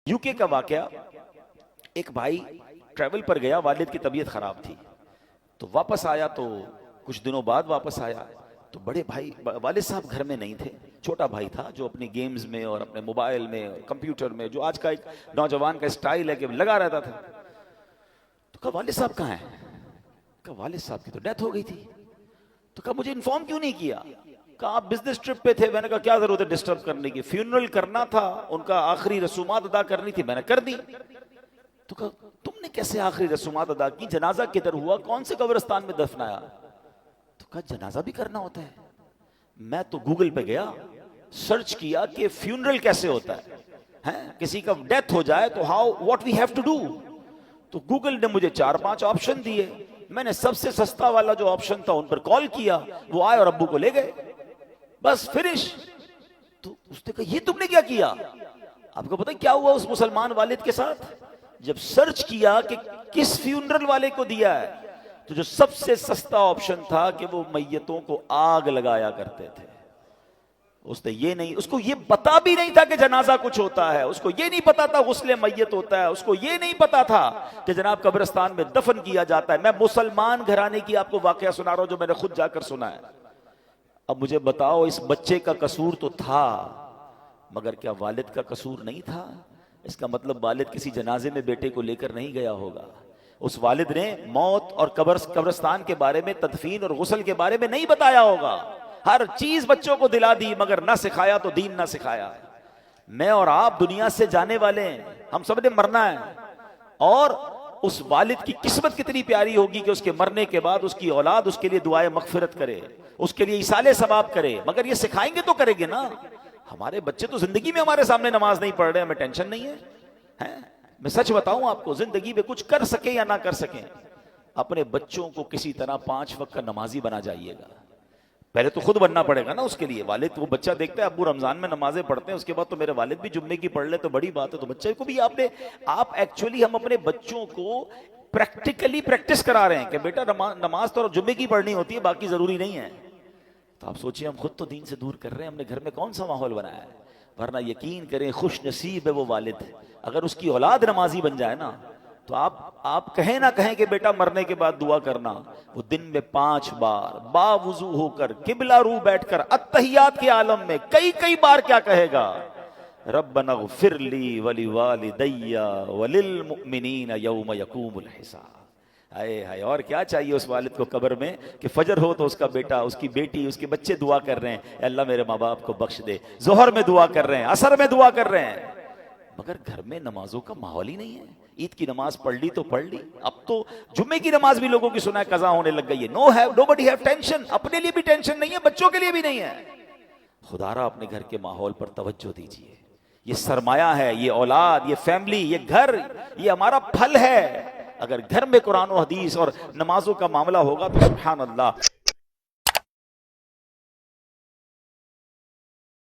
UK کا واقعہ، ایک بھائی ٹریول پر گیا، والد کی طبیعت خراب تھی تو واپس آیا، تو کچھ دنوں بعد واپس آیا تو بڑے بھائی والد صاحب گھر میں نہیں تھے، چھوٹا بھائی تھا جو اپنی گیمز میں اور اپنے موبائل میں کمپیوٹر میں، جو آج کا ایک نوجوان کا سٹائل ہے کہ لگا رہتا تھا. تو کہا والد صاحب کہاں ہیں؟ کہا والد صاحب کی تو ڈیتھ ہو گئی تھی. تو کہا مجھے انفارم کیوں نہیں کیا؟ کہا آپ بزنس ٹرپ پہ تھے. میں نے کہا کیا ضرورت ہے ڈسٹرب کرنے کی، فیونرل کرنا تھا، ان کا آخری رسومات ادا کرنی تھی، میں نے کر دی. تو کہا تم نے کیسے آخری رسومات ادا کی؟ جنازہ کدھر ہوا؟ کون سے قبرستان میں دفنایا؟ تو کہا جنازہ بھی کرنا ہوتا ہے. میں تو گوگل پہ گیا، سرچ کیا کہ فیونرل کیسے ہوتا ہے، کسی کا ڈیتھ ہو جائے تو how what we have to do. تو گوگل نے مجھے 4-5 آپشن دیے، میں نے سب سے سستا والا جو آپشن تھا ان پر کال کیا، وہ آئے اور ابو کو لے گئے، بس فنش. تو اس نے کہا یہ تم نے کیا کیا؟ آپ کو پتہ کیا ہوا اس مسلمان والد کے ساتھ؟ جب سرچ کیا کہ کس فیونرل والے کو دیا ہے، تو جو سب سے سستا آپشن تھا کہ وہ میتوں کو آگ لگایا کرتے تھے. اس نے یہ نہیں، اس کو یہ پتا بھی نہیں تھا کہ جنازہ کچھ ہوتا ہے، اس کو یہ نہیں پتا تھا غسل میت ہوتا ہے، اس کو یہ نہیں پتا تھا کہ جناب قبرستان میں دفن کیا جاتا ہے. میں مسلمان گھرانے کی آپ کو واقعہ سنا رہا ہوں جو میں نے خود جا کر سنا ہے. اب مجھے بتاؤ اس بچے کا قصور تو تھا، مگر کیا والد کا قصور نہیں تھا؟ اس کا مطلب والد کسی جنازے میں بیٹے کو لے کر نہیں گیا ہوگا. اس والد نے موت اور قبرستان کے بارے میں، تدفین اور غسل کے بارے میں نہیں بتایا ہوگا. ہر چیز بچوں کو دلا دی مگر نہ سکھایا تو دین نہ سکھایا. میں اور آپ دنیا سے جانے والے ہیں، ہم سب نے مرنا ہے، اور اس والد کی قسمت کتنی پیاری ہوگی کہ اس کے مرنے کے بعد اس کی اولاد اس کے لیے دعائے مغفرت کرے، اس کے لیے ایصال ثواب کرے. مگر یہ سکھائیں گے تو کریں گے نا. ہمارے بچے تو زندگی میں ہمارے سامنے نماز نہیں پڑھ رہے، ہمیں ٹینشن نہیں ہے. میں سچ بتاؤں آپ کو، زندگی میں کچھ کر سکیں یا نہ کر سکیں، اپنے بچوں کو کسی طرح 5 وقت کا نمازی بنا جائیے گا. پہلے تو خود بننا پڑے گا نا اس کے لیے. والد وہ بچہ دیکھتا ہے ابو رمضان میں نمازیں پڑھتے ہیں، اس کے بعد تو میرے والد بھی جمعے کی پڑھ لے تو بڑی بات ہے. تو بچے کو بھی آپ ایکچولی ہم اپنے بچوں کو پریکٹیکلی پریکٹس کرا رہے ہیں کہ بیٹا نماز تو جمعے کی پڑھنی ہوتی ہے، باقی ضروری نہیں ہے. تو آپ سوچیں ہم خود تو دین سے دور کر رہے ہیں، ہم نے گھر میں کون سا ماحول بنایا ہے. ورنہ یقین کریں خوش نصیب ہے وہ والد، اگر اس کی اولاد نمازی بن جائے نا، تو آپ کہیں نہ کہیں کہ بیٹا مرنے کے بعد دعا کرنا. وہ دن میں 5 بار با وضو ہو کر قبلہ رو بیٹھ کر اتحیات کے عالم میں کئی بار کیا کہے گا؟ ربنا اغفر لی ولوالدی وللمؤمنین یوم یقوم الحساب. ہائے ہائے، اور کیا چاہیے اس والد کو قبر میں کہ فجر ہو تو اس کا بیٹا، اس کی بیٹی، اس کے بچے دعا کر رہے ہیں اے اللہ میرے ماں باپ کو بخش دے. ظہر میں دعا کر رہے ہیں، عصر میں دعا کر رہے ہیں، مگر گھر میں نمازوں کا ماحول ہی نہیں ہے. عید کی نماز پڑھ لی تو پڑھ لی، اب تو جمعے کی نماز بھی لوگوں کی سنا ہے قضا ہونے لگ گئی ہے. nobody have tension. اپنے لیے بھی ٹینشن نہیں ہے، بچوں کے لیے بھی نہیں ہے. خدا را اپنے گھر کے ماحول پر توجہ دیجیے. یہ سرمایہ ہے، یہ اولاد، یہ فیملی، یہ گھر، یہ ہمارا پھل ہے. اگر گھر میں قرآن و حدیث اور نمازوں کا معاملہ ہوگا تو سبحان اللہ.